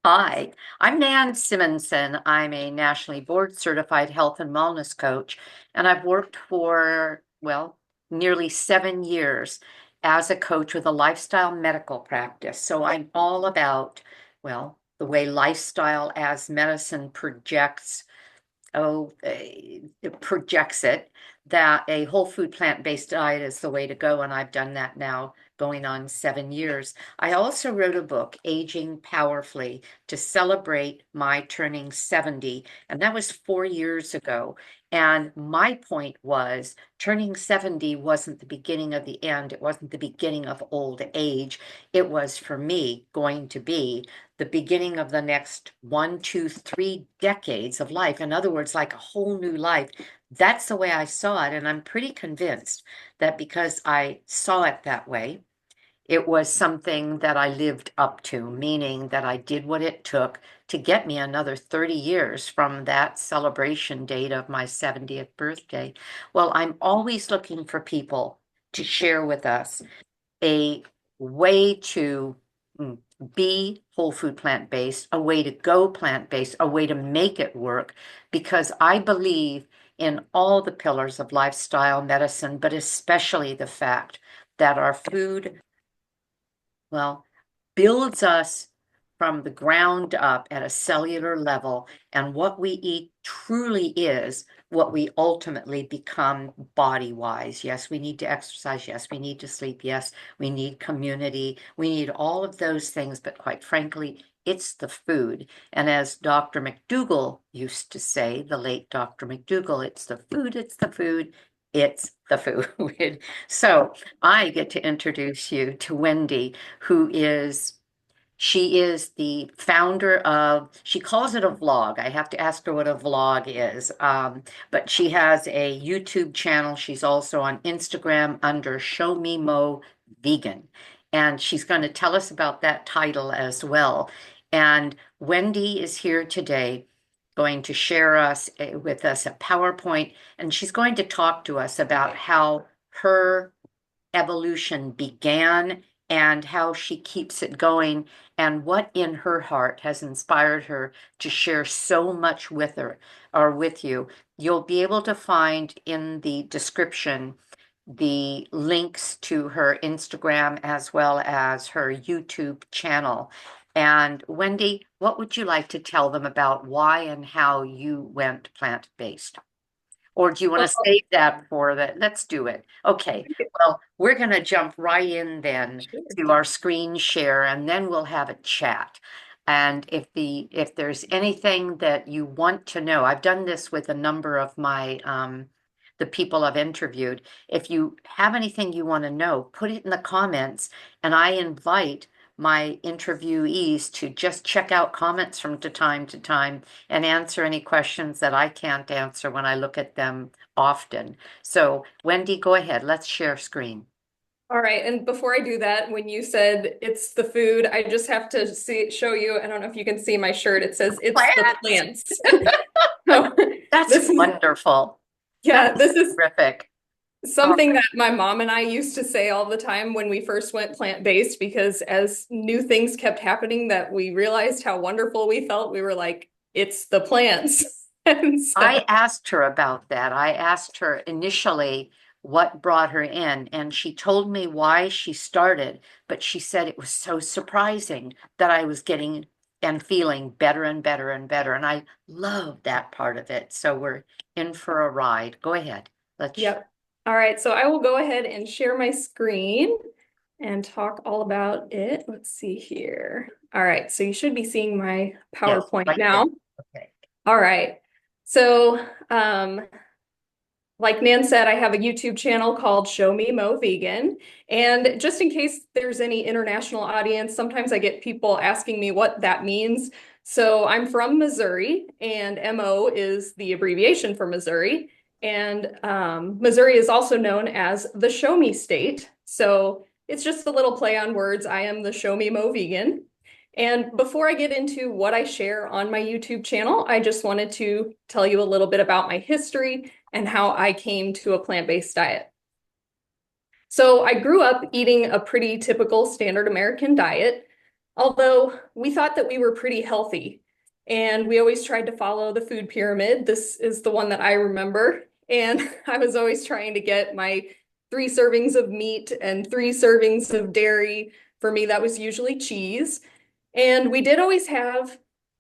Hi, I'm Nan Simonsen. I'm a nationally board certified health and wellness coach, and I've worked for, nearly 7 years as a coach with a lifestyle medical practice. So I'm all about, the way lifestyle as medicine it projects it that a whole food plant-based diet is the way to go, and I've done that now going on 7 years. I also wrote a book, Aging Powerfully, to celebrate my turning 70, and that was 4 years ago. And my point was turning 70 wasn't the beginning of the end. It wasn't the beginning of old age. It was for me going to be the beginning of the next 1, 2, 3 decades of life. In other words, like a whole new life. That's the way I saw it. And I'm pretty convinced that because I saw it that way, it was something that I lived up to, meaning that I did what it took to get me another 30 years from that celebration date of my 70th birthday. Well, I'm always looking for people to share with us a way to mm, be whole food plant-based, a way to go plant-based, a way to make it work, because I believe in all the pillars of lifestyle medicine, but especially the fact that our food, well, builds us from the ground up at a cellular level, and what we eat truly is what we ultimately become body-wise. Yes, we need to exercise. Yes, we need to sleep. Yes, we need community. We need all of those things, but quite frankly, it's the food. And as Dr. McDougall used to say, the late Dr. McDougall, it's the food, it's the food, it's the food. So I get to introduce you to Wendy, who is she is the founder of, she calls it a vlog. I have to ask her what a vlog is. But she has a YouTube channel. She's also on Instagram under Show Me Mo Vegan. And she's going to tell us about that title as well. And Wendy is here today going to share with us a PowerPoint, and she's going to talk to us about how her evolution began and how she keeps it going and what in her heart has inspired her to share so much with her or with you. You'll be able to find in the description the links to her Instagram as well as her YouTube channel. And Wendy, what would you like to tell them about why and how you went plant-based? Or do you want to Well, save that for that? Let's do it. Okay. Well, we're going to jump right in then sure. to our screen share, and then we'll have a chat. And if there's anything that you want to know, I've done this with a number of my the people I've interviewed. If you have anything you want to know, put it in the comments, and I invite my interviewees to just check out comments from time to time and answer any questions that I can't answer when I look at them often. So, Wendy, go ahead. Let's share screen. All right. And before I do that, when you said it's the food, I just have to show you. I don't know if you can see my shirt. It says it's the Plants. plants. So That's this is, wonderful. yeah, That's this is terrific. All something that my mom and I used to say all the time when we first went plant-based, because as new things kept happening that we realized how wonderful we felt, we were like, it's the plants. And I so, asked her about that. I asked her initially what brought her in, and she told me why she started, but she said it was so surprising that I was getting and feeling better and better and better. And I love that part of it. So we're in for a ride. Go ahead. Let's. yep. All right. So I will go ahead and share my screen and talk all about it. Let's see here. All right, so you should be seeing my Yes, PowerPoint right there. now. Okay. All right. So, like Nan said, I have a YouTube channel called Show Me Mo Vegan. And just in case there's any international audience, sometimes I get people asking me what that means. So I'm from Missouri, and MO is the abbreviation for Missouri. And Missouri is also known as the Show Me State. So it's just a little play on words. I am the Show Me Mo Vegan. And before I get into what I share on my YouTube channel, I just wanted to tell you a little bit about my history and how I came to a plant-based diet. So I grew up eating a pretty typical standard American diet. Although we thought that we were pretty healthy and we always tried to follow the food pyramid. This is the one that I remember. And I was always trying to get my 3 servings of meat and 3 servings of dairy. For me, that was usually cheese. And we did always have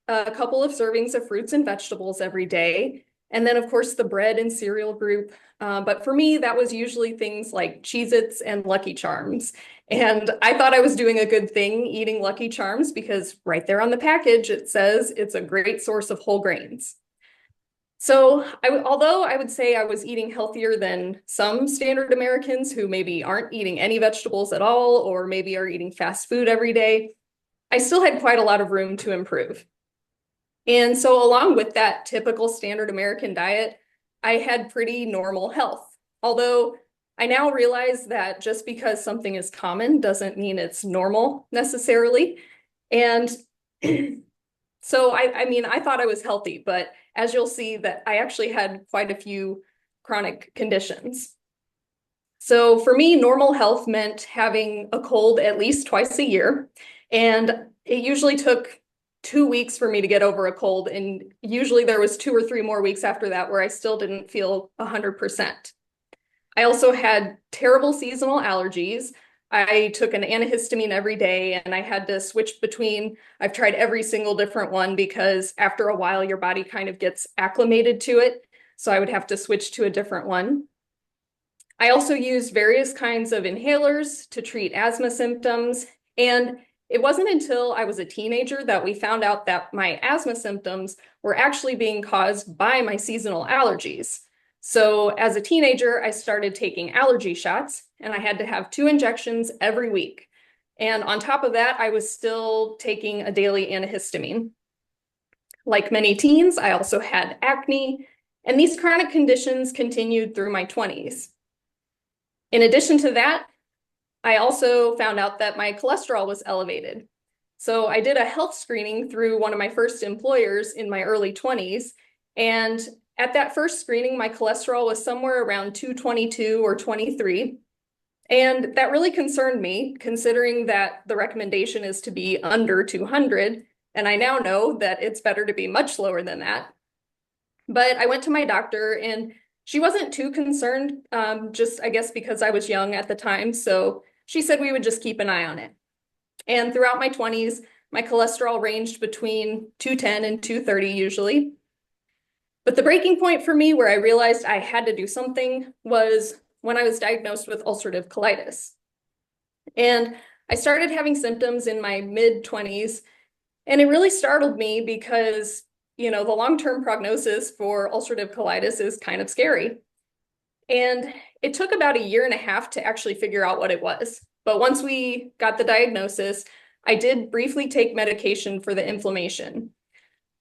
a couple of servings of fruits and vegetables every day. And then, of course, the bread and cereal group. But for me, that was usually things like Cheez-Its and Lucky Charms. And I thought I was doing a good thing eating Lucky Charms because right there on the package, it says it's a great source of whole grains. So although I would say I was eating healthier than some standard Americans who maybe aren't eating any vegetables at all, or maybe are eating fast food every day, I still had quite a lot of room to improve. And so along with that typical standard American diet, I had pretty normal health. Although I now realize that just because something is common doesn't mean it's normal necessarily. And so I mean, I thought I was healthy, but as you'll see that I actually had quite a few chronic conditions. So for me, normal health meant having a cold at least twice a year. And it usually took 2 weeks for me to get over a cold. And usually there was 2 or 3 more weeks after that where I still didn't feel 100%. I also had terrible seasonal allergies. I took an antihistamine every day and I had to switch between, I've tried every single different one because after a while your body kind of gets acclimated to it. So I would have to switch to a different one. I also used various kinds of inhalers to treat asthma symptoms. And it wasn't until I was a teenager that we found out that my asthma symptoms were actually being caused by my seasonal allergies. So as a teenager, I started taking allergy shots and I had to have 2 injections every week. And on top of that, I was still taking a daily antihistamine. Like many teens, I also had acne, and these chronic conditions continued through my 20s. In addition to that, I also found out that my cholesterol was elevated. So I did a health screening through one of my first employers in my early 20s. And at that first screening, my cholesterol was somewhere around 222 or 23. And that really concerned me, considering that the recommendation is to be under 200. And I now know that it's better to be much lower than that. But I went to my doctor and she wasn't too concerned, just I guess because I was young at the time. So she said we would just keep an eye on it. And throughout my 20s, my cholesterol ranged between 210 and 230 usually. But the breaking point for me where I realized I had to do something was when I was diagnosed with ulcerative colitis. And I started having symptoms in my mid-20s, and it really startled me because, the long-term prognosis for ulcerative colitis is kind of scary. And it took about a year and a half to actually figure out what it was. But once we got the diagnosis, I did briefly take medication for the inflammation.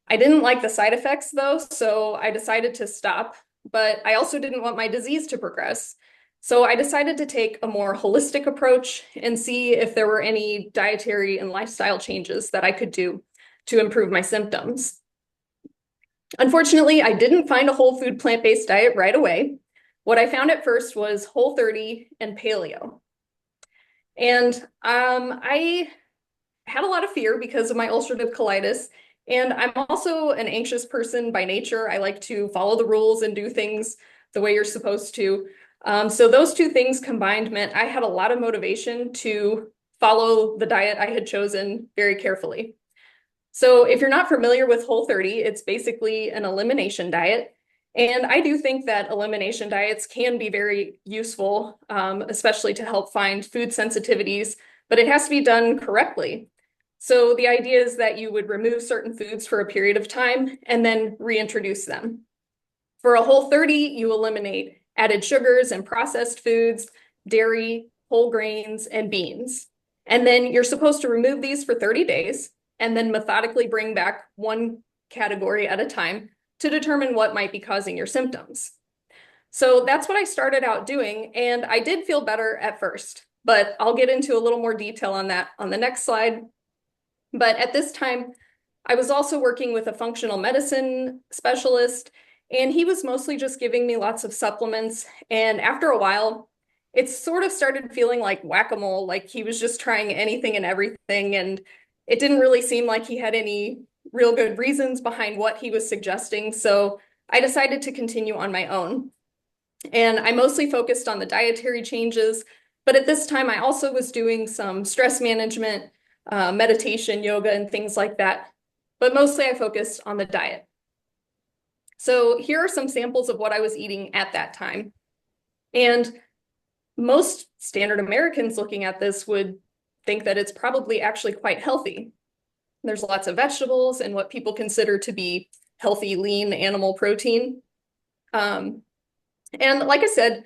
I didn't like the side effects though, so I decided to stop, but I also didn't want my disease to progress. So I decided to take a more holistic approach and see if there were any dietary and lifestyle changes that I could do to improve my symptoms. Unfortunately, I didn't find a whole food plant-based diet right away. What I found at first was Whole30 and Paleo. And I had a lot of fear because of my ulcerative colitis. And I'm also an anxious person by nature. I like to follow the rules and do things the way you're supposed to. So those two things combined meant I had a lot of motivation to follow the diet I had chosen very carefully. So if you're not familiar with Whole30, it's basically an elimination diet. And I do think that elimination diets can be very useful, especially to help find food sensitivities, but it has to be done correctly. So the idea is that you would remove certain foods for a period of time and then reintroduce them. For a Whole30, you eliminate added sugars and processed foods, dairy, whole grains, and beans. And then you're supposed to remove these for 30 days and then methodically bring back one category at a time to determine what might be causing your symptoms. So that's what I started out doing, and I did feel better at first, but I'll get into a little more detail on that on the next slide. But at this time, I was also working with a functional medicine specialist, and he was mostly just giving me lots of supplements. And after a while, it sort of started feeling like whack-a-mole, like he was just trying anything and everything. And it didn't really seem like he had any real good reasons behind what he was suggesting. So I decided to continue on my own. And I mostly focused on the dietary changes. But at this time, I also was doing some stress management, meditation, yoga, and things like that. But mostly I focused on the diet. So here are some samples of what I was eating at that time. And most standard Americans looking at this would think that it's probably actually quite healthy. There's lots of vegetables and what people consider to be healthy, lean animal protein. And like I said,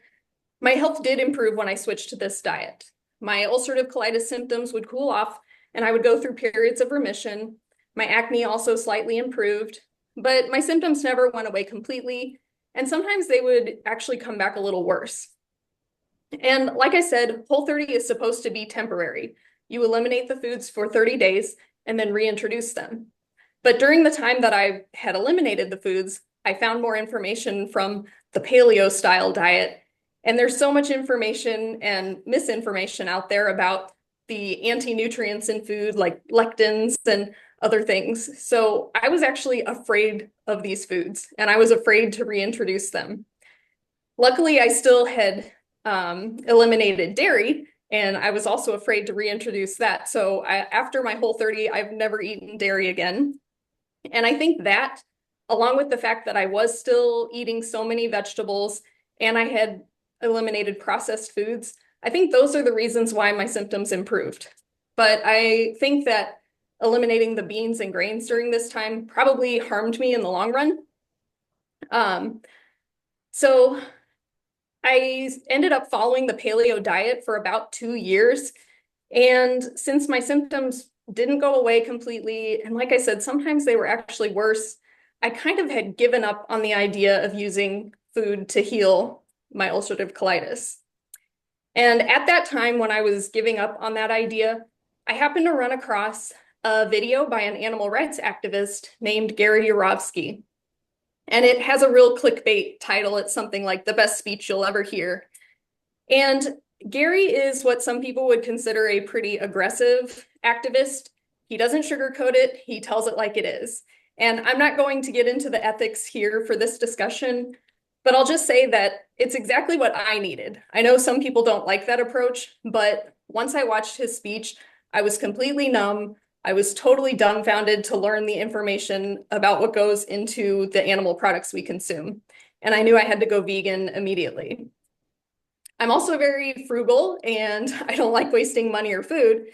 my health did improve when I switched to this diet. My ulcerative colitis symptoms would cool off, and I would go through periods of remission. My acne also slightly improved, but my symptoms never went away completely, and sometimes they would actually come back a little worse. And like I said, Whole30 is supposed to be temporary. You eliminate the foods for 30 days and then reintroduce them. But during the time that I had eliminated the foods, I found more information from the paleo style diet. And there's so much information and misinformation out there about the anti-nutrients in food, like lectins and other things. So I was actually afraid of these foods and I was afraid to reintroduce them. Luckily, I still had eliminated dairy, and I was also afraid to reintroduce that. So after my Whole30, I've never eaten dairy again. And I think that, along with the fact that I was still eating so many vegetables and I had eliminated processed foods, I think those are the reasons why my symptoms improved. But I think that eliminating the beans and grains during this time probably harmed me in the long run. So I ended up following the paleo diet for about 2 years. And since my symptoms didn't go away completely, and like I said, sometimes they were actually worse, I kind of had given up on the idea of using food to heal my ulcerative colitis. And at that time, when I was giving up on that idea, I happened to run across a video by an animal rights activist named Gary Yourofsky. And it has a real clickbait title. It's something like the best speech you'll ever hear. And Gary is what some people would consider a pretty aggressive activist. He doesn't sugarcoat it, he tells it like it is. And I'm not going to get into the ethics here for this discussion, but I'll just say that it's exactly what I needed. I know some people don't like that approach, but once I watched his speech, I was completely numb. I was totally dumbfounded to learn the information about what goes into the animal products we consume. And I knew I had to go vegan immediately. I'm also very frugal and I don't like wasting money or food.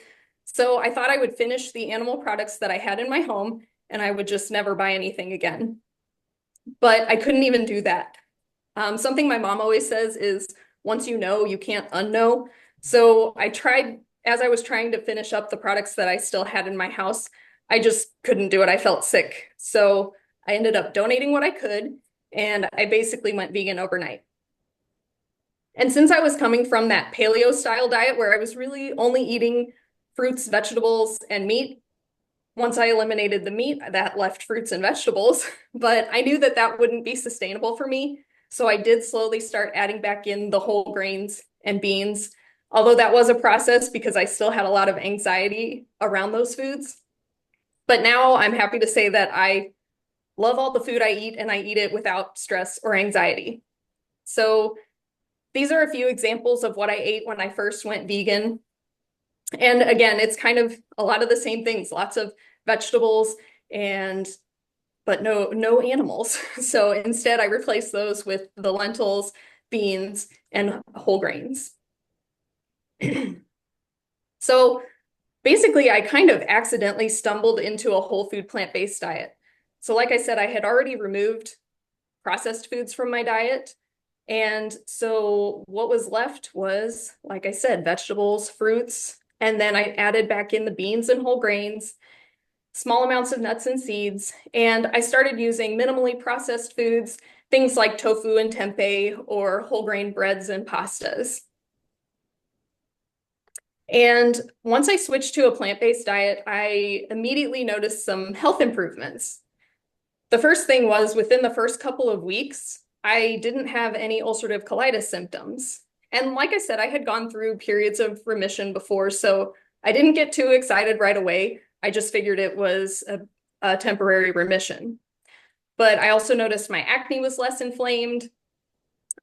So I thought I would finish the animal products that I had in my home and I would just never buy anything again. But I couldn't even do that. Something my mom always says is, once you know, you can't unknow. So I tried, as I was trying to finish up the products that I still had in my house, I just couldn't do it. I felt sick. So I ended up donating what I could, and I basically went vegan overnight. And since I was coming from that paleo style diet where I was really only eating fruits, vegetables, and meat, once I eliminated the meat, that left fruits and vegetables, but I knew that that wouldn't be sustainable for me. So I did slowly start adding back in the whole grains and beans, although that was a process because I still had a lot of anxiety around those foods. But now I'm happy to say that I love all the food I eat and I eat it without stress or anxiety. So these are a few examples of what I ate when I first went vegan. And again, it's kind of a lot of the same things, lots of vegetables but no animals. So instead I replaced those with the lentils, beans, and whole grains. So basically I kind of accidentally stumbled into a whole food plant-based diet. So like I said, I had already removed processed foods from my diet. And so what was left was, like I said, vegetables, fruits, and then I added back in the beans and whole grains, small amounts of nuts and seeds, and I started using minimally processed foods, things like tofu and tempeh or whole grain breads and pastas. And once I switched to a plant-based diet, I immediately noticed some health improvements. The first thing was within the first couple of weeks, I didn't have any ulcerative colitis symptoms. And like I said, I had gone through periods of remission before, so I didn't get too excited right away. I just figured it was a temporary remission. But I also noticed my acne was less inflamed.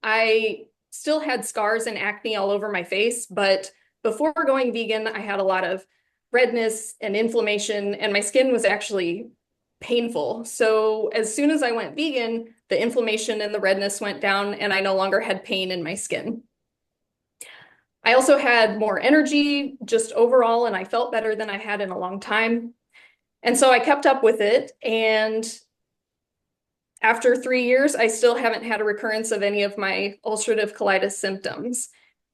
I still had scars and acne all over my face, but before going vegan, I had a lot of redness and inflammation, and my skin was actually painful. So as soon as I went vegan, the inflammation and the redness went down, and I no longer had pain in my skin. I also had more energy just overall, and I felt better than I had in a long time. And so I kept up with it, and after 3 years, I still haven't had a recurrence of any of my ulcerative colitis symptoms.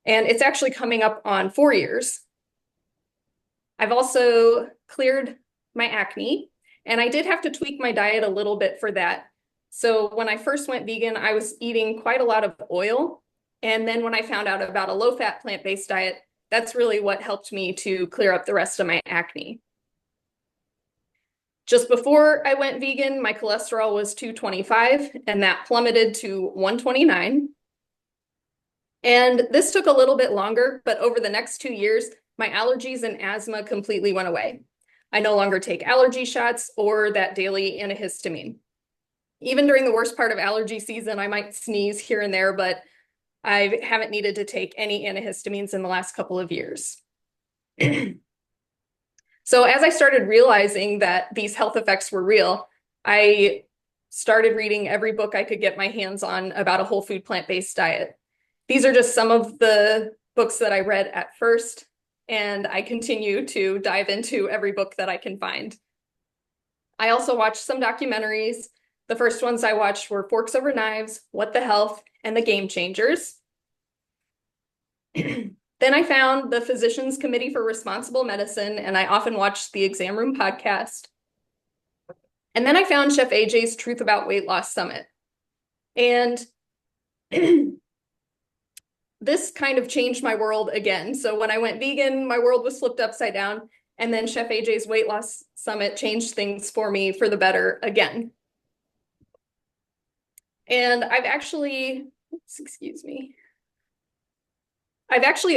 And it's actually coming up on 4 years. I've also cleared my acne, and I did have to tweak my diet a little bit for that. So when I first went vegan, I was eating quite a lot of oil. And then when I found out about a low-fat plant-based diet, that's really what helped me to clear up the rest of my acne. Just before I went vegan, my cholesterol was 225, and that plummeted to 129. And this took a little bit longer, but over the next 2 years, my allergies and asthma completely went away. I no longer take allergy shots or that daily antihistamine. Even during the worst part of allergy season, I might sneeze here and there, but I haven't needed to take any antihistamines in the last couple of years. So as I started realizing that these health effects were real, I started reading every book I could get my hands on about a whole food plant-based diet. These are just some of the books that I read at first, and I continue to dive into every book that I can find. I also watched some documentaries. The first ones I watched were Forks Over Knives, What the Health, and The Game Changers. Then I found the Physicians Committee for Responsible Medicine, and I often watched the Exam Room podcast. And then I found Chef AJ's Truth About Weight Loss Summit. And this kind of changed my world again. So when I went vegan, my world was flipped upside down. And then Chef AJ's Weight Loss Summit changed things for me for the better again. And I've actually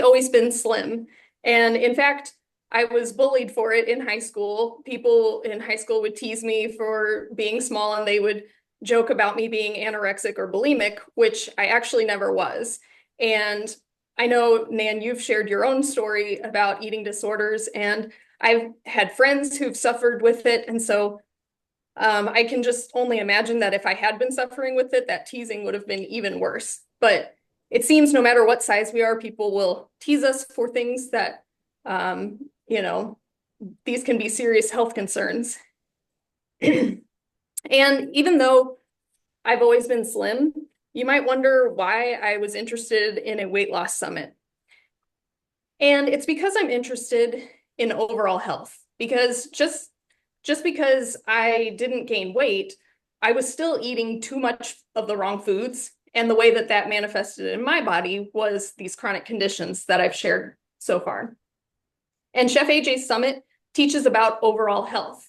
always been slim. And in fact, I was bullied for it in high school. People in high school would tease me for being small, and they would joke about me being anorexic or bulimic, which I actually never was. And I know, Nan, you've shared your own story about eating disorders, and I've had friends who've suffered with it. And so I can just only imagine that if I had been suffering with it, that teasing would have been even worse. But it seems no matter what size we are, people will tease us for things that, these can be serious health concerns. And even though I've always been slim, you might wonder why I was interested in a weight loss summit. And it's because I'm interested in overall health, because just because I didn't gain weight, I was still eating too much of the wrong foods. And the way that that manifested in my body was these chronic conditions that I've shared so far. And Chef AJ's Summit teaches about overall health.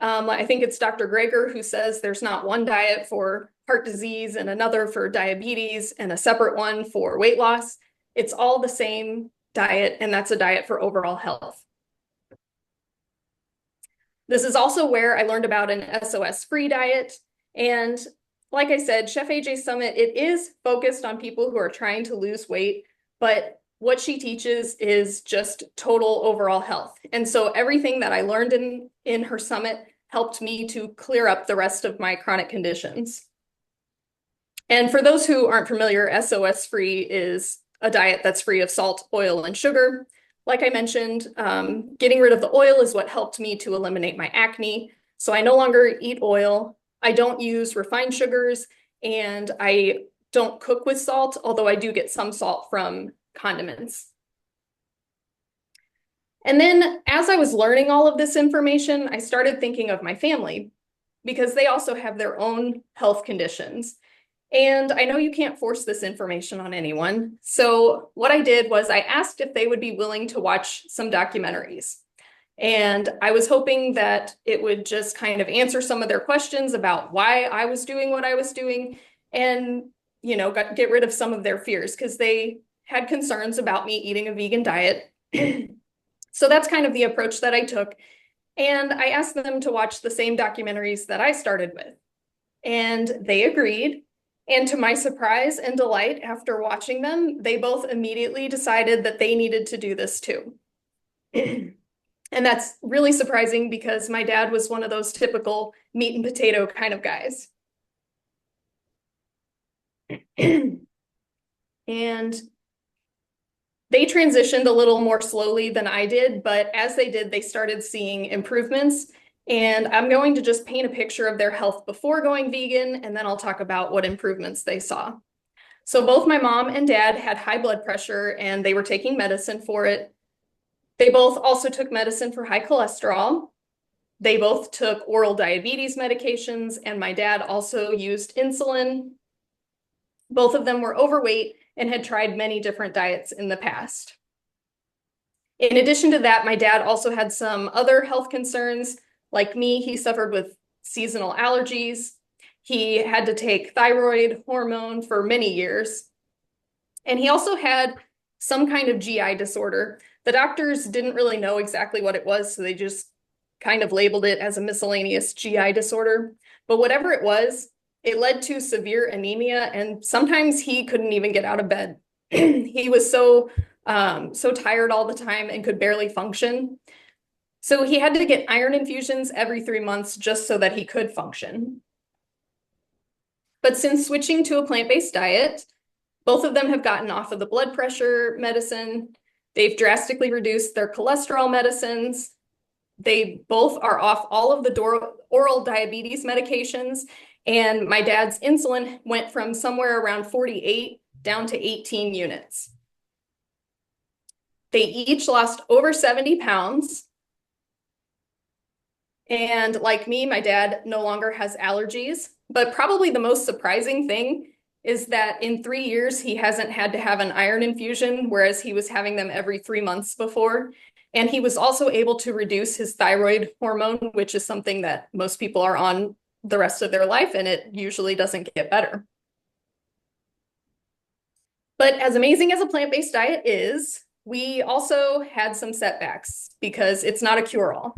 I think it's Dr. Greger who says there's not one diet for heart disease and another for diabetes and a separate one for weight loss. It's all the same diet, and that's a diet for overall health. This is also where I learned about an SOS-free diet. And like I said, Chef AJ's Summit, it is focused on people who are trying to lose weight, but what she teaches is just total overall health. And so everything that I learned in her summit helped me to clear up the rest of my chronic conditions. And for those who aren't familiar, SOS-free is a diet that's free of salt, oil, and sugar. Like I mentioned, getting rid of the oil is what helped me to eliminate my acne. So I no longer eat oil. I don't use refined sugars, and I don't cook with salt, although I do get some salt from condiments. And then as I was learning all of this information, I started thinking of my family, because they also have their own health conditions. And I know you can't force this information on anyone. So what I did was I asked if they would be willing to watch some documentaries. And I was hoping that it would just kind of answer some of their questions about why I was doing what I was doing, and, get rid of some of their fears, because they had concerns about me eating a vegan diet. So that's kind of the approach that I took. And I asked them to watch the same documentaries that I started with. And they agreed. And to my surprise and delight, after watching them, they both immediately decided that they needed to do this too. And that's really surprising because my dad was one of those typical meat and potato kind of guys. And they transitioned a little more slowly than I did, but as they did, they started seeing improvements. And I'm going to just paint a picture of their health before going vegan, and then I'll talk about what improvements they saw. So both my mom and dad had high blood pressure and they were taking medicine for it. They both also took medicine for high cholesterol. They both took oral diabetes medications, and my dad also used insulin. Both of them were overweight and had tried many different diets in the past. In addition to that, my dad also had some other health concerns. Like me, he suffered with seasonal allergies. He had to take thyroid hormone for many years. And he also had some kind of GI disorder. The doctors didn't really know exactly what it was, so they just kind of labeled it as a miscellaneous GI disorder. But whatever it was, it led to severe anemia, and sometimes he couldn't even get out of bed. He was so tired all the time and could barely function. So he had to get iron infusions every 3 months just so that he could function. But since switching to a plant-based diet, both of them have gotten off of the blood pressure medicine. They've drastically reduced their cholesterol medicines. They both are off all of the oral diabetes medications. And my dad's insulin went from somewhere around 48 down to 18 units. They each lost over 70 pounds. And like me, my dad no longer has allergies. But probably the most surprising thing is that in 3 years, he hasn't had to have an iron infusion, whereas he was having them every 3 months before. And he was also able to reduce his thyroid hormone, which is something that most people are on the rest of their life, and it usually doesn't get better. But as amazing as a plant-based diet is, we also had some setbacks because it's not a cure-all.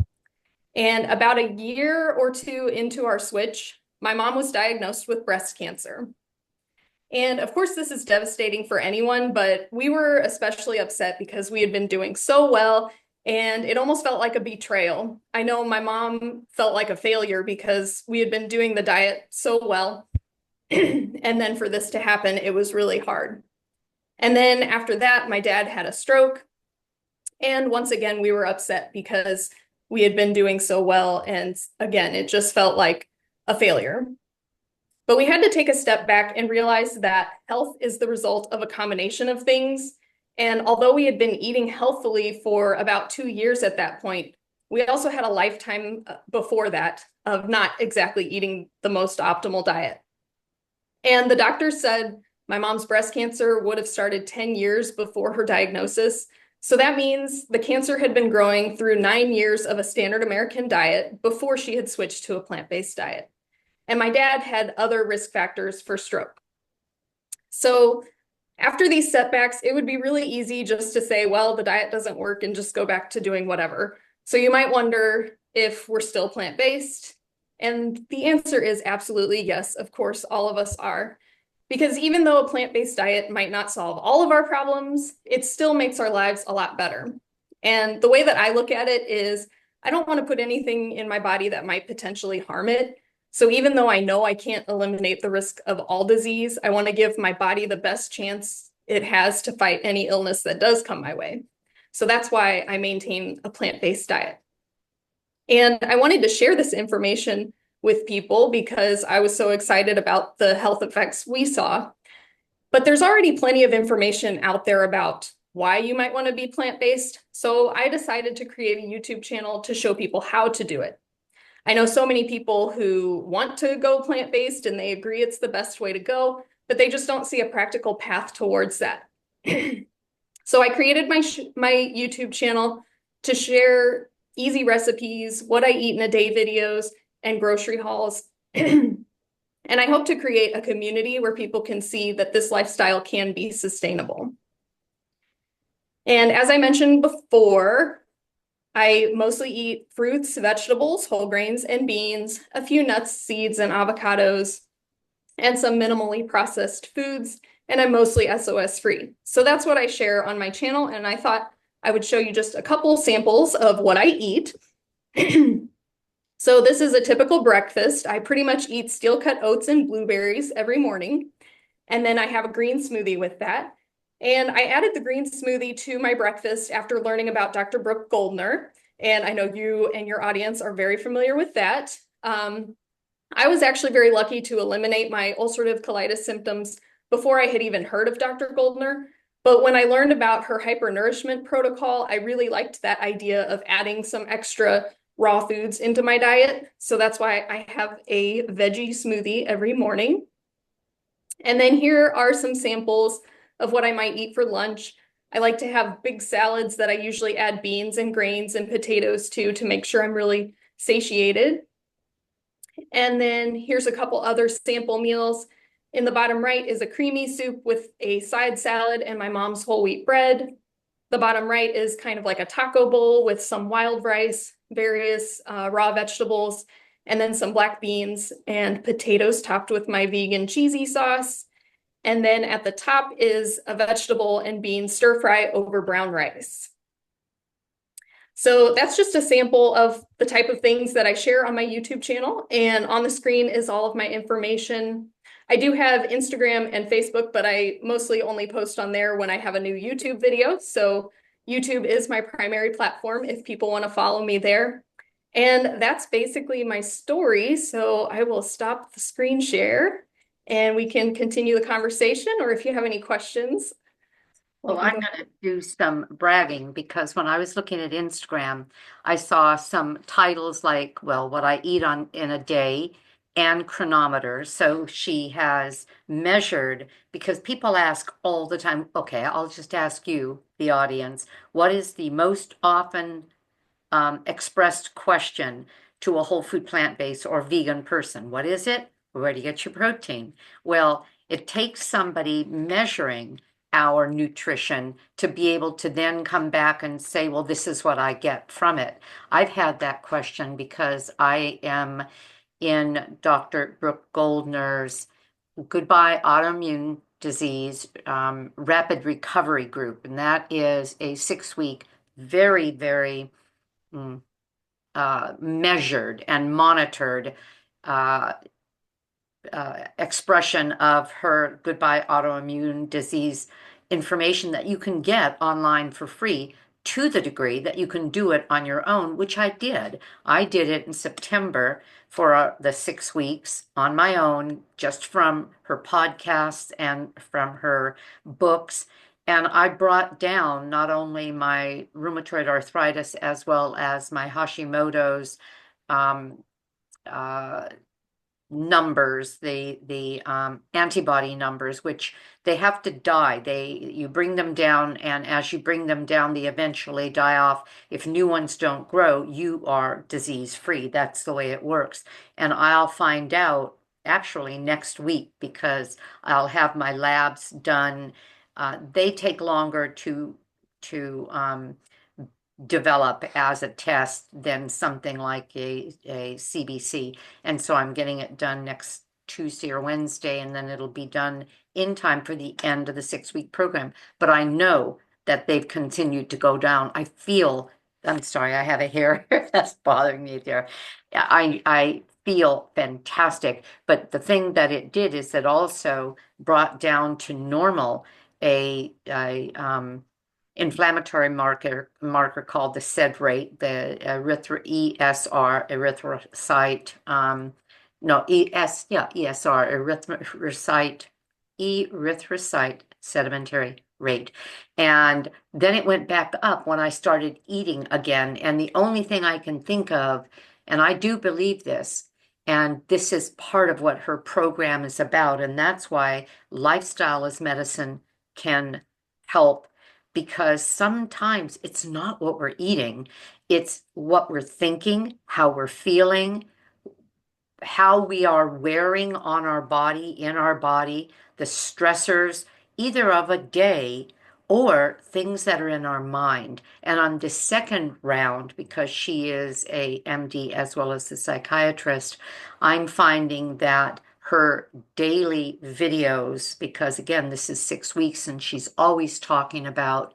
And about a year or two into our switch, my mom was diagnosed with breast cancer. And of course, this is devastating for anyone, but we were especially upset because we had been doing so well and it almost felt like a betrayal. I know my mom felt like a failure because we had been doing the diet so well. And then for this to happen, it was really hard. And then after that, my dad had a stroke. And once again, we were upset because we had been doing so well. And again, it just felt like a failure. But we had to take a step back and realize that health is the result of a combination of things. And although we had been eating healthfully for about 2 years at that point, we also had a lifetime before that of not exactly eating the most optimal diet. And the doctor said my mom's breast cancer would have started 10 years before her diagnosis. So that means the cancer had been growing through 9 years of a standard American diet before she had switched to a plant-based diet. And my dad had other risk factors for stroke. So after these setbacks, it would be really easy just to say, well, the diet doesn't work and just go back to doing whatever. So you might wonder if we're still plant-based. And the answer is absolutely yes. Of course, all of us are. Because even though a plant-based diet might not solve all of our problems, it still makes our lives a lot better. And the way that I look at it is I don't want to put anything in my body that might potentially harm it. So even though I know I can't eliminate the risk of all disease, I want to give my body the best chance it has to fight any illness that does come my way. So that's why I maintain a plant-based diet. And I wanted to share this information with people because I was so excited about the health effects we saw. But there's already plenty of information out there about why you might want to be plant-based. So I decided to create a YouTube channel to show people how to do it. I know so many people who want to go plant-based and they agree it's the best way to go, but they just don't see a practical path towards that. So I created my YouTube channel to share easy recipes, what I eat in a day videos, and grocery hauls. And I hope to create a community where people can see that this lifestyle can be sustainable. And as I mentioned before, I mostly eat fruits, vegetables, whole grains, and beans, a few nuts, seeds, and avocados, and some minimally processed foods. And I'm mostly SOS free. So that's what I share on my channel. And I thought I would show you just a couple samples of what I eat. So this is a typical breakfast. I pretty much eat steel cut oats and blueberries every morning. And then I have a green smoothie with that. And I added the green smoothie to my breakfast after learning about Dr. Brooke Goldner. And I know you and your audience are very familiar with that. I was actually very lucky to eliminate my ulcerative colitis symptoms before I had even heard of Dr. Goldner. But when I learned about her hypernourishment protocol, I really liked that idea of adding some extra raw foods into my diet. So that's why I have a veggie smoothie every morning. And then here are some samples of what I might eat for lunch. I like to have big salads that I usually add beans and grains and potatoes to make sure I'm really satiated. And then here's a couple other sample meals. In the bottom right is a creamy soup with a side salad and my mom's whole wheat bread. The bottom right is kind of like a taco bowl with some wild rice, various raw vegetables, and then some black beans and potatoes topped with my vegan cheesy sauce. And then at the top is a vegetable and bean stir fry over brown rice. So that's just a sample of the type of things that I share on my YouTube channel. And on the screen is all of my information. I do have Instagram and Facebook, but I mostly only post on there when I have a new YouTube video. So YouTube is my primary platform if people want to follow me there. And that's basically my story. So I will stop the screen share and we can continue the conversation, or if you have any questions, we Well, can I'm go. going to do some bragging because when I was looking at Instagram, I saw some titles like, well, what I eat on in a day and chronometers. So she has measured because people ask all the time, okay, I'll just ask you, the audience, what is the most often expressed question to a whole food plant-based or vegan person? What is it? Where do you get your protein? Well, it takes somebody measuring our nutrition to be able to then come back and say, well, this is what I get from it. I've had that question because I am in Dr. Brooke Goldner's Goodbye Autoimmune Disease Rapid Recovery Group. And that is a 6 week, very, very mm, measured and monitored uh, expression of her Goodbye Autoimmune Disease information that you can get online for free to the degree that you can do it on your own, which I did. I did it in September for the 6 weeks on my own, just from her podcasts and from her books. And I brought down not only my rheumatoid arthritis as well as my Hashimoto's um, uh, numbers, the antibody numbers, which they have to die. You bring them down, and as you bring them down, they eventually die off. If new ones don't grow, you are disease free. That's the way it works. And I'll find out actually next week because I'll have my labs done. They take longer to develop as a test than something like a CBC. And so I'm getting it done next Tuesday or Wednesday, and then it'll be done in time for the end of the 6 week program. But I know that they've continued to go down. I'm sorry, I have a hair that's bothering me there. I feel fantastic. But the thing that it did is it also brought down to normal a inflammatory marker called the SED rate, the ESR, erythrocyte, no, ESR, erythrocyte sedimentary rate. And then it went back up when I started eating again. And the only thing I can think of, and I do believe this, and this is part of what her program is about, and that's why lifestyle as medicine can help, because sometimes it's not what we're eating, it's what we're thinking, how we're feeling, how we are wearing on our body, in our body, the stressors, either of a day or things that are in our mind. And on the second round, because she is a MD as well as a psychiatrist, I'm finding that her daily videos, because again, this is 6 weeks and she's always talking about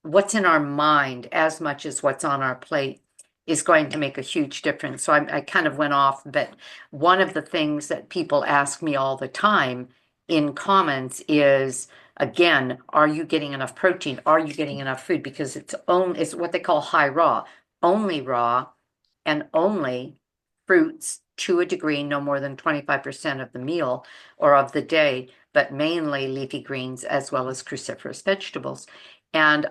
what's in our mind as much as what's on our plate is going to make a huge difference. So I kind of went off, but one of the things that people ask me all the time in comments is, again, are you getting enough protein? Are you getting enough food? Because it's what they call high raw, and only fruits to a degree, no more than 25% of the meal or of the day, but mainly leafy greens as well as cruciferous vegetables. And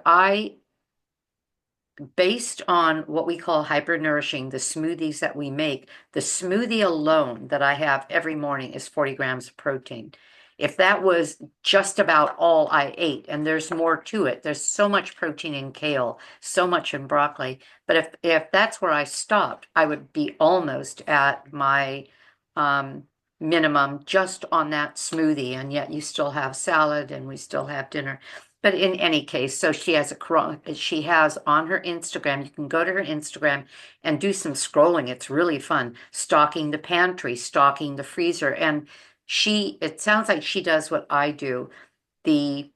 based on what we call hypernourishing, the smoothies that we make, the smoothie alone that I have every morning is 40 grams of protein. If that was just about all I ate, and there's more to it, there's so much protein in kale, so much in broccoli, but if that's where I stopped, I would be almost at my um, minimum just on that smoothie, and yet you still have salad and we still have dinner. But in any case, so she has on her Instagram, you can go to her Instagram and do some scrolling. It's really fun. Stocking the pantry, stocking the freezer. And it sounds like she does what I do. The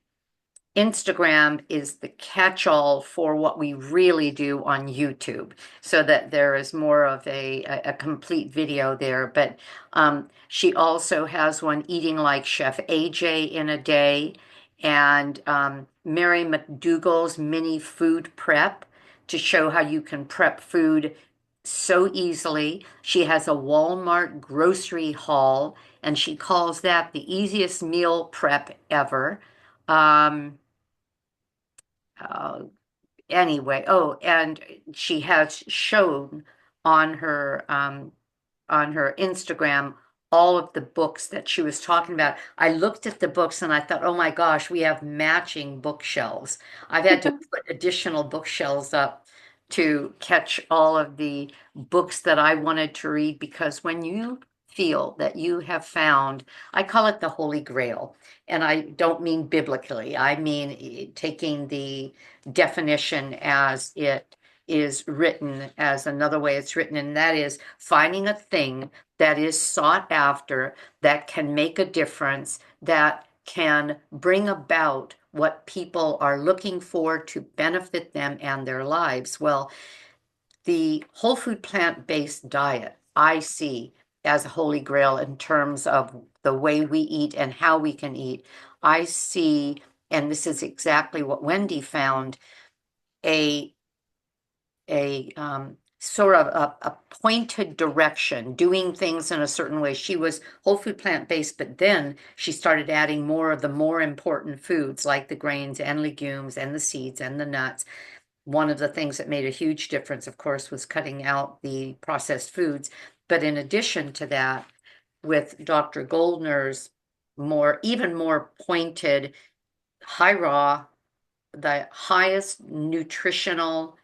Instagram is the catch-all for what we really do on YouTube, so that there is more of a complete video there. But she also has one eating like Chef AJ in a day, and Mary McDougall's mini food prep to show how you can prep food so easily. She has a Walmart grocery haul, and she calls that the easiest meal prep ever. Um, uh, anyway, oh, and she has shown on her Instagram all of the books that she was talking about. I looked at the books and I thought, oh my gosh, we have matching bookshelves. I've had to put additional bookshelves up to catch all of the books that I wanted to read, because when you feel that you have found, I call it the Holy Grail. And I don't mean biblically, I mean taking the definition as it is written, as another way it's written, and that is finding a thing that is sought after, that can make a difference, that can bring about what people are looking for to benefit them and their lives. Well, the whole food plant-based diet I see as a holy grail in terms of the way we eat and how we can eat. I see, and this is exactly what Wendy found, a sort of a pointed direction, doing things in a certain way. She was whole food plant-based, but then she started adding more of the more important foods like the grains and legumes and the seeds and the nuts. One of the things that made a huge difference, of course, was cutting out the processed foods. But in addition to that, with Dr. Goldner's even more pointed, high raw, the highest nutritional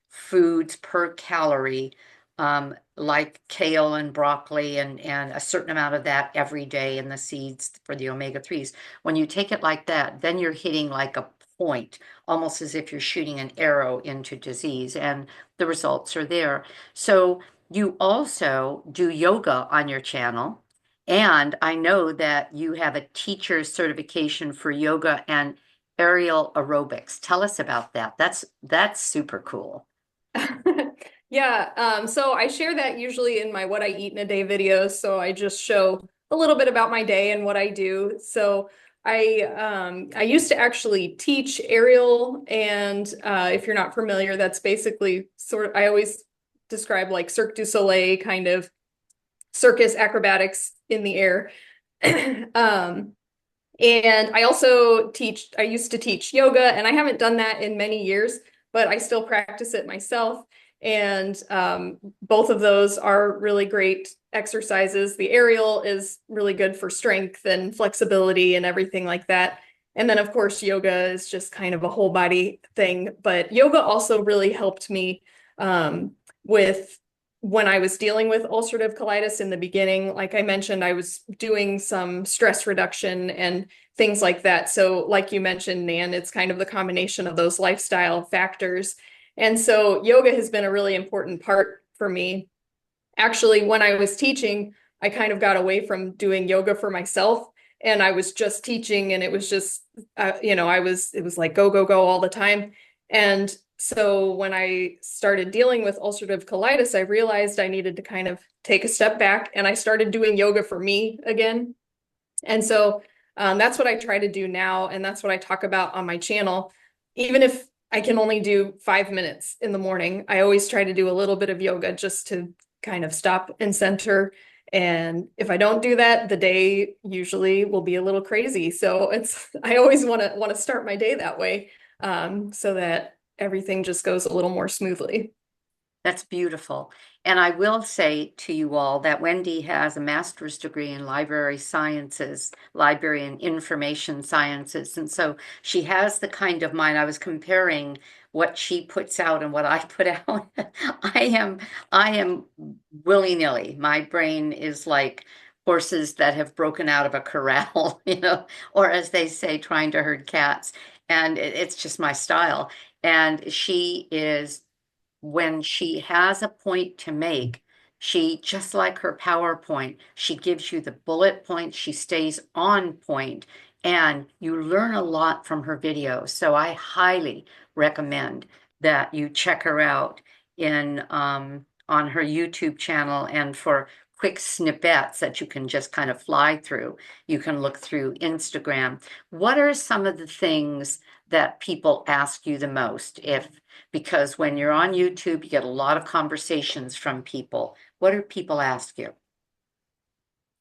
foods per calorie, like kale and broccoli, and a certain amount of that every day in the seeds for the omega-3s. When you take it like that, then you're hitting like a point, almost as if you're shooting an arrow into disease, and the results are there. So you also do yoga on your channel. And I know that you have a teacher's certification for yoga and aerial aerobics. Tell us about that. That's super cool. Yeah, so I share that usually in my what I eat in a day videos. So I just show a little bit about my day and what I do. So I used to actually teach aerial, and if you're not familiar, that's basically sort of, I always describe like Cirque du Soleil kind of circus acrobatics in the air. Um, and I used to teach yoga, and I haven't done that in many years, but I still practice it myself. And both of those are really great exercises. The aerial is really good for strength and flexibility and everything like that. And then, of course, yoga is just kind of a whole body thing. But yoga also really helped me with when I was dealing with ulcerative colitis in the beginning, like I mentioned, I was doing some stress reduction and things like that. So, like you mentioned, Nan, it's kind of the combination of those lifestyle factors. And so, yoga has been a really important part for me. Actually, when I was teaching, I kind of got away from doing yoga for myself and I was just teaching and it was just it was like go go go all the time. And so when I started dealing with ulcerative colitis, I realized I needed to kind of take a step back and I started doing yoga for me again. And so that's what I try to do now. And that's what I talk about on my channel. Even if I can only do 5 minutes in the morning, I always try to do a little bit of yoga just to kind of stop and center. And if I don't do that, the day usually will be a little crazy. So I always want to start my day that way, so that everything just goes a little more smoothly. That's beautiful. And I will say to you all that Wendy has a master's degree in library sciences, library and information sciences. And so she has the kind of mind. I was comparing what she puts out and what I put out. I am willy-nilly. My brain is like horses that have broken out of a corral, or as they say, trying to herd cats. And it's just my style. And she is when she has a point to make, she, just like her PowerPoint, she gives you the bullet points, she stays on point, and you learn a lot from her videos. So I highly recommend that you check her out in on her YouTube channel, and for quick snippets that you can just kind of fly through, you can look through Instagram. What are some of the things that people ask you the most? Because when you're on YouTube, you get a lot of conversations from people. What do people ask you?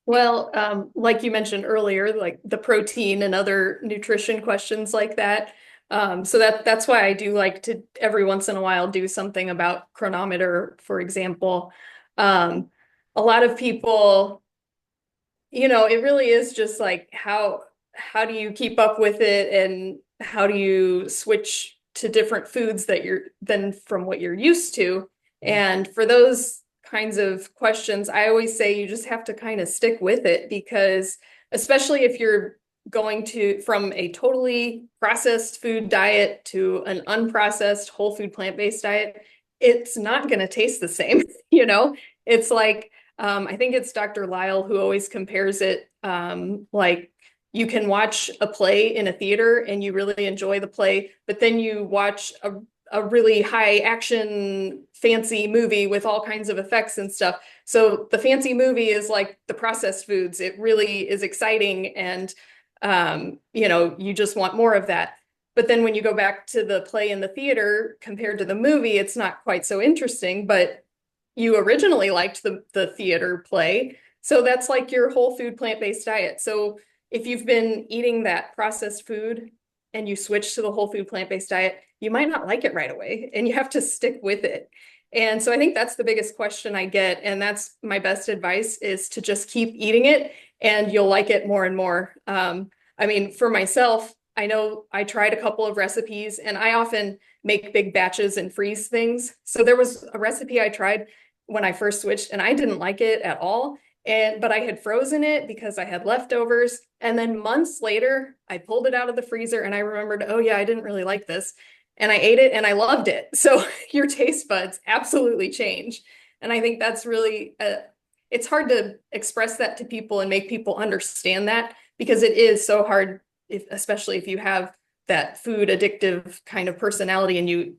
Well, like you mentioned earlier, like the protein and other nutrition questions like that. So that's why I do like to every once in a while do something about chronometer, for example. Um, a lot of people, it really is just like how do you keep up with it and how do you switch to different foods that you're than from what you're used to? And for those kinds of questions, I always say you just have to kind of stick with it because especially if you're going to from a totally processed food diet to an unprocessed whole food plant-based diet, it's not going to taste the same, you know? It's like I think it's Dr. Lyle who always compares it, like you can watch a play in a theater and you really enjoy the play, but then you watch a really high action fancy movie with all kinds of effects and stuff. So the fancy movie is like the processed foods. It really is exciting and you just want more of that. But then when you go back to the play in the theater compared to the movie, it's not quite so interesting, but you originally liked the theater play. So that's like your whole food plant-based diet. So if you've been eating that processed food and you switch to the whole food plant-based diet, you might not like it right away and you have to stick with it. And so I think that's the biggest question I get. And that's my best advice is to just keep eating it and you'll like it more and more. I mean, for myself, I know I tried a couple of recipes and I often make big batches and freeze things. So there was a recipe I tried when I first switched and I didn't like it at all. But I had frozen it because I had leftovers. And then months later, I pulled it out of the freezer and I remembered, oh yeah, I didn't really like this. And I ate it and I loved it. So your taste buds absolutely change. And I think that's really, it's hard to express that to people and make people understand that because it is so hard, especially if you have that food addictive kind of personality and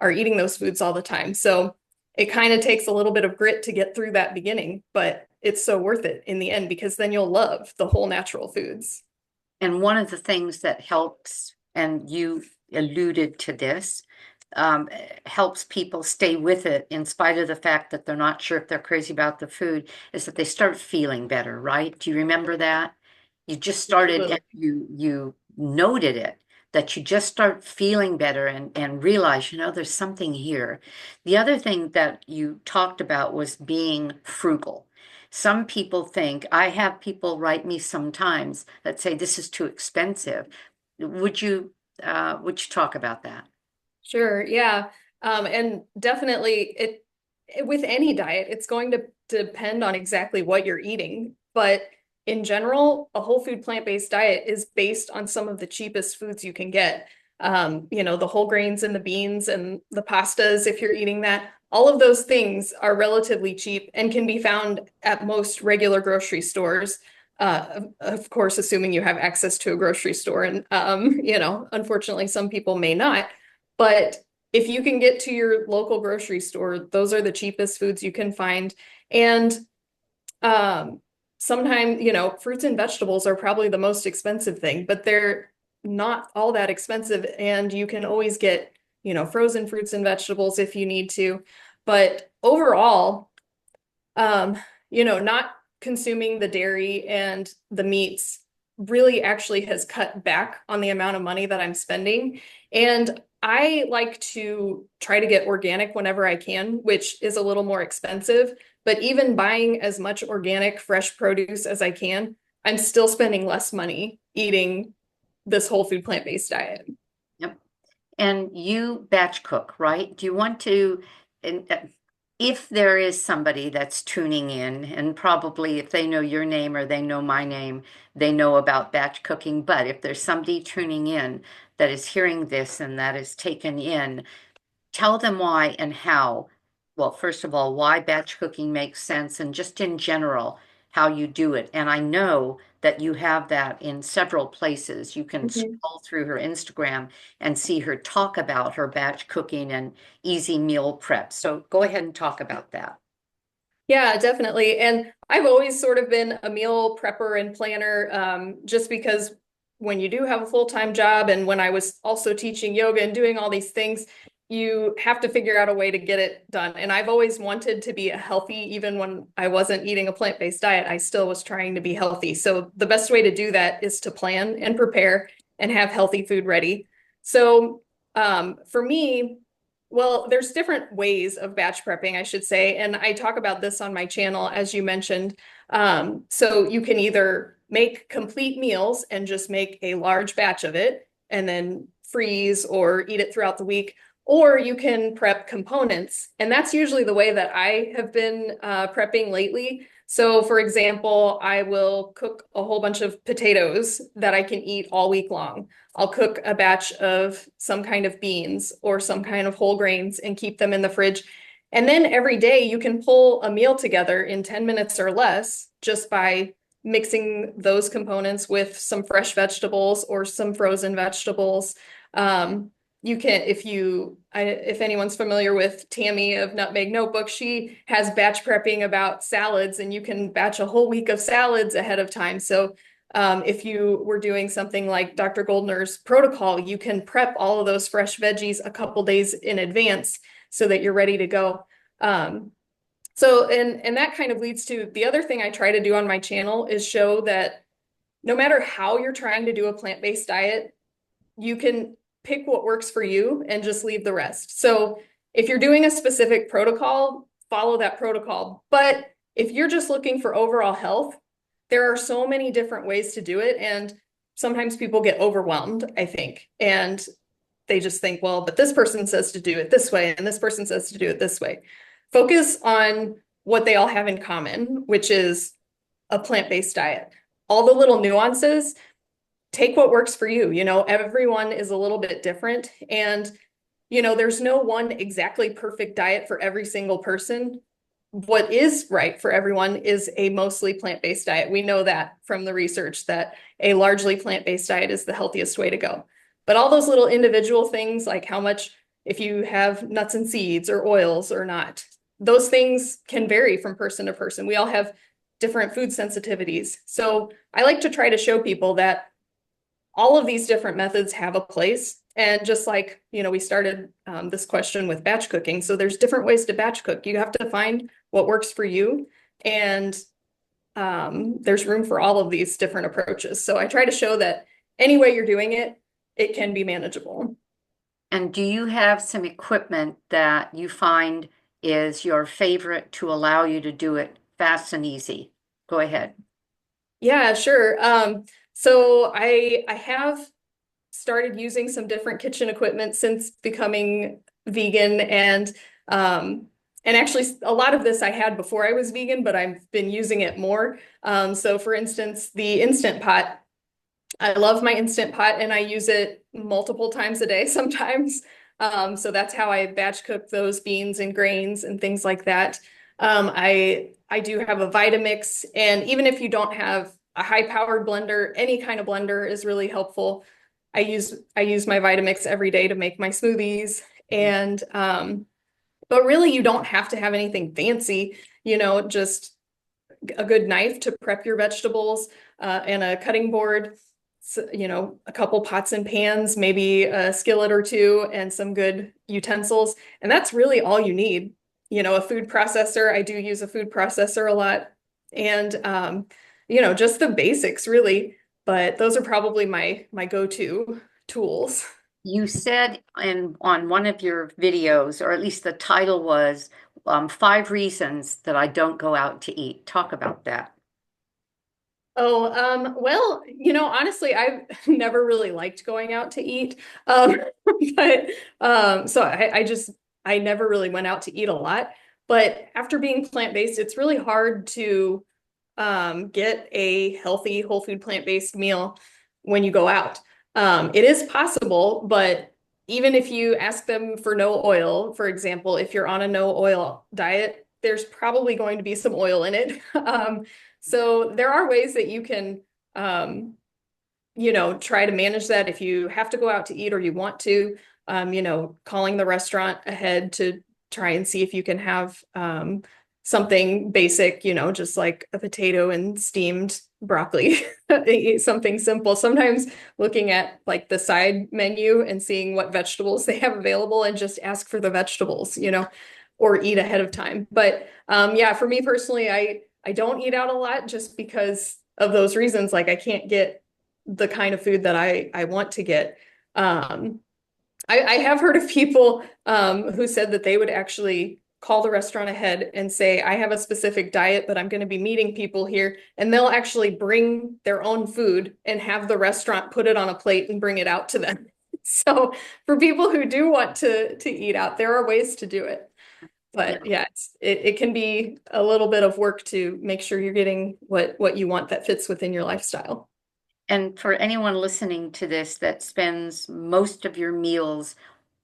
are eating those foods all the time. So it kind of takes a little bit of grit to get through that beginning, but it's so worth it in the end because then you'll love the whole natural foods. And one of the things that helps, and you alluded to this, helps people stay with it in spite of the fact that they're not sure if they're crazy about the food, is that they start feeling better, right? Do you remember that? You just started and Absolutely. you noted it, that you just start feeling better and realize, there's something here. The other thing that you talked about was being frugal. Some people think, I have people write me sometimes that say this is too expensive. Would you talk about that? Sure. Yeah. And definitely with any diet, it's going to depend on exactly what you're eating. But in general, a whole food plant-based diet is based on some of the cheapest foods you can get. The whole grains and the beans and the pastas, if you're eating that, all of those things are relatively cheap and can be found at most regular grocery stores. Of course, assuming you have access to a grocery store. And, unfortunately, some people may not. But if you can get to your local grocery store, those are the cheapest foods you can find. And um, sometimes, fruits and vegetables are probably the most expensive thing, but they're not all that expensive. And you can always get, frozen fruits and vegetables if you need to. But overall, not consuming the dairy and the meats really actually has cut back on the amount of money that I'm spending. And I like to try to get organic whenever I can, which is a little more expensive. But even buying as much organic, fresh produce as I can, I'm still spending less money eating this whole food plant-based diet. Yep. And you batch cook, right? Do you want to, and, if there is somebody that's tuning in, and probably if they know your name or they know my name, they know about batch cooking. But if there's somebody tuning in that is hearing this and that is taken in, tell them why and how. Well, first of all, why batch cooking makes sense, and just in general, how you do it. And I know that you have that in several places. You can Mhm. scroll through her Instagram and see her talk about her batch cooking and easy meal prep. So go ahead and talk about that. Yeah, definitely. And I've always sort of been a meal prepper and planner, just because when you do have a full-time job and when I was also teaching yoga and doing all these things, you have to figure out a way to get it done. And I've always wanted to be a healthy, even when I wasn't eating a plant-based diet, I still was trying to be healthy. So the best way to do that is to plan and prepare and have healthy food ready. So for me, well, there's different ways of batch prepping, I should say, and I talk about this on my channel, as you mentioned. So you can either make complete meals and just make a large batch of it and then freeze or eat it throughout the week, or you can prep components. And that's usually the way that I have been prepping lately. So, for example, I will cook a whole bunch of potatoes that I can eat all week long. I'll cook a batch of some kind of beans or some kind of whole grains and keep them in the fridge. And then every day you can pull a meal together in 10 minutes or less just by mixing those components with some fresh vegetables or some frozen vegetables. You can, if anyone's familiar with Tammy of Nutmeg Notebook, she has batch prepping about salads, and you can batch a whole week of salads ahead of time. So if you were doing something like Dr. Goldner's protocol, you can prep all of those fresh veggies a couple days in advance so that you're ready to go. And that kind of leads to the other thing I try to do on my channel is show that no matter how you're trying to do a plant-based diet, you can pick what works for you and just leave the rest. So if you're doing a specific protocol, follow that protocol. But if you're just looking for overall health, there are so many different ways to do it. And sometimes people get overwhelmed, I think. And they just think, well, but this person says to do it this way, and this person says to do it this way. Focus on what they all have in common, which is a plant-based diet. All the little nuances, take what works for you. Everyone is a little bit different. And, there's no one exactly perfect diet for every single person. What is right for everyone is a mostly plant-based diet. We know that from the research that a largely plant-based diet is the healthiest way to go. But all those little individual things, like how much, if you have nuts and seeds or oils or not, those things can vary from person to person. We all have different food sensitivities. So I like to try to show people that all of these different methods have a place. And just like, we started this question with batch cooking. So there's different ways to batch cook. You have to find what works for you. And there's room for all of these different approaches. So I try to show that any way you're doing it, it can be manageable. And do you have some equipment that you find is your favorite to allow you to do it fast and easy? Go ahead. Yeah, sure. So I have started using some different kitchen equipment since becoming vegan, um And actually, a lot of this I had before I was vegan, but I've been using it more. So for instance, the Instant Pot. I love my Instant Pot and I use it multiple times a day sometimes. So that's how I batch cook those beans and grains and things like that. I do have a Vitamix, and even if you don't have a high-powered blender, any kind of blender is really helpful. I use my Vitamix every day to make my smoothies, and but really you don't have to have anything fancy, just a good knife to prep your vegetables, and a cutting board, a couple pots and pans, maybe a skillet or two, and some good utensils. And that's really all you need. A food processor. I do use a food processor a lot. And just the basics really. But those are probably my go-to tools. You said on one of your videos, or at least the title was, 5 reasons that I don't go out to eat. Talk about that. Oh, well, honestly, I've never really liked going out to eat. But so I never really went out to eat a lot. But after being plant-based, it's really hard to get a healthy, whole food plant-based meal when you go out. It is possible, but even if you ask them for no oil, for example, if you're on a no oil diet, there's probably going to be some oil in it. So there are ways that you can, try to manage that if you have to go out to eat or you want to, calling the restaurant ahead to try and see if you can have something basic, just like a potato and steamed broccoli, something simple. Sometimes looking at like the side menu and seeing what vegetables they have available and just ask for the vegetables, or eat ahead of time. But yeah, for me personally, I don't eat out a lot just because of those reasons. Like I can't get the kind of food that I want to get. I have heard of people who said that they would actually call the restaurant ahead and say, I have a specific diet, but I'm going to be meeting people here. And they'll actually bring their own food and have the restaurant put it on a plate and bring it out to them. So for people who do want to eat out, there are ways to do it. Yeah. But yeah, it can be a little bit of work to make sure you're getting what you want that fits within your lifestyle. And for anyone listening to this that spends most of your meals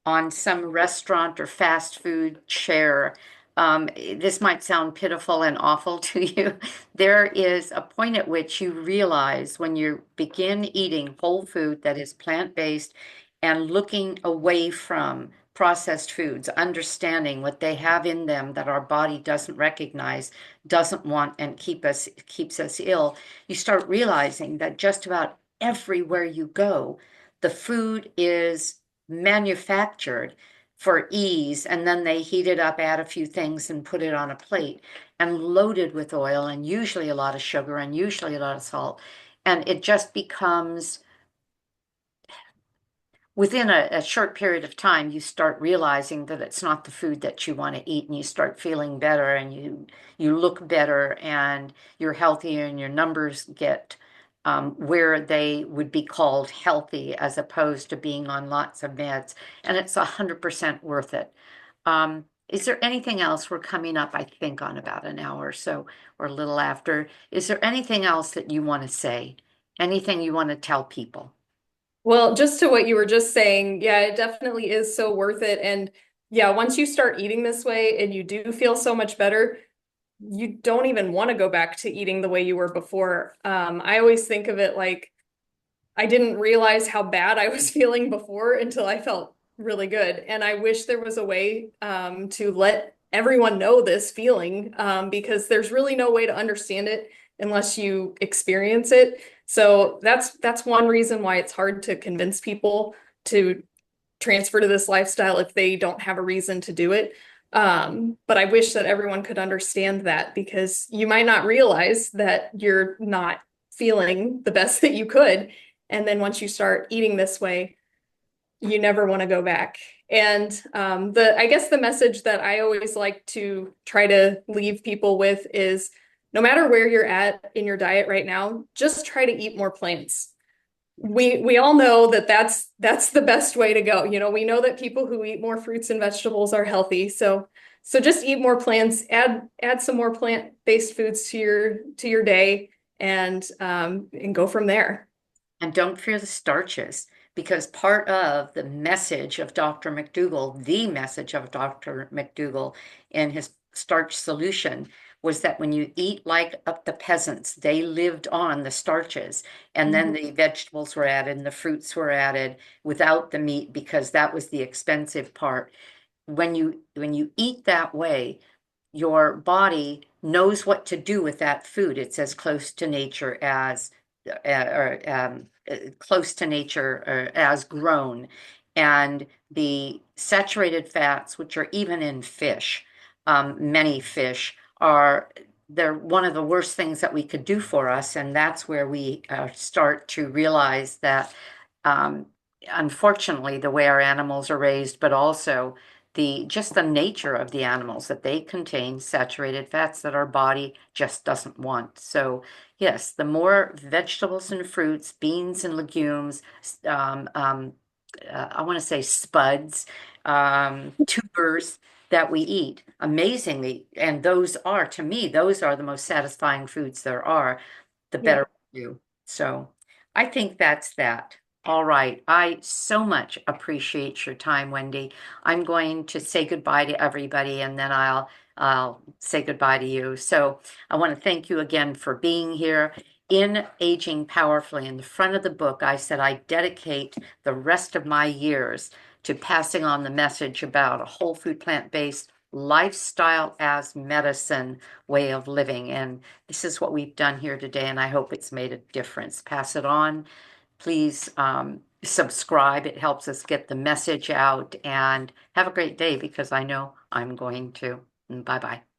on some restaurant or fast food chair, this might sound pitiful and awful to you. There is a point at which you realize when you begin eating whole food that is plant-based and looking away from processed foods, understanding what they have in them that our body doesn't recognize, doesn't want, and keeps us ill, you start realizing that just about everywhere you go, the food is manufactured for ease, and then they heat it up, add a few things, and put it on a plate, and loaded with oil, and usually a lot of sugar, and usually a lot of salt. And it just becomes, within a short period of time, you start realizing that it's not the food that you want to eat, and you start feeling better, and you look better, and you're healthier, and your numbers get where they would be called healthy as opposed to being on lots of meds. And it's 100% worth it. Is there anything else? We're coming up, I think, on about an hour or so, or a little after. Is there anything else that you want to say? Anything you want to tell people? Well, just to what you were just saying, yeah, it definitely is so worth it. And yeah, once you start eating this way and you do feel so much better, you don't even want to go back to eating the way you were before. I always think of it like I didn't realize how bad I was feeling before until I felt really good. And I wish there was a way to let everyone know this feeling, because there's really no way to understand it unless you experience it. So that's one reason why it's hard to convince people to transfer to this lifestyle if they don't have a reason to do it. But I wish that everyone could understand that, because you might not realize that you're not feeling the best that you could. And then once you start eating this way, you never want to go back. And I guess the message that I always like to try to leave people with is no matter where you're at in your diet right now, just try to eat more plants. We all know that that's the best way to go. We know that people who eat more fruits and vegetables are healthy. So So just eat more plants, add some more plant-based foods to your day and go from there. And don't fear the starches, because part of the message of Dr. McDougall, the message of Dr. McDougall in his starch solution, was that when you eat like the peasants, they lived on the starches, and then Mhm. the vegetables were added and the fruits were added without the meat because that was the expensive part. When you eat that way, your body knows what to do with that food. It's as close to nature as or close to nature or as grown. And the saturated fats, which are even in fish, many fish are they're one of the worst things that we could do for us. And that's where we start to realize that, um, unfortunately, the way our animals are raised, but also the nature of the animals that they contain saturated fats that our body just doesn't want. So yes, the more vegetables and fruits, beans and legumes, um, um, I want to say spuds, tubers that we eat, amazingly, and those are, to me, those are the most satisfying foods there are, the Yeah. better we do. So I think that's that. All right. I so much appreciate your time, Wendy. I'm going to say goodbye to everybody and then I'll say goodbye to you. So I want to thank you again for being here. In Aging Powerfully, in the front of the book, I said I dedicate the rest of my years to passing on the message about a whole food, plant-based lifestyle as medicine way of living. And this is what we've done here today, and I hope it's made a difference. Pass it on. Please subscribe. It helps us get the message out. And have a great day because I know I'm going to. Bye bye.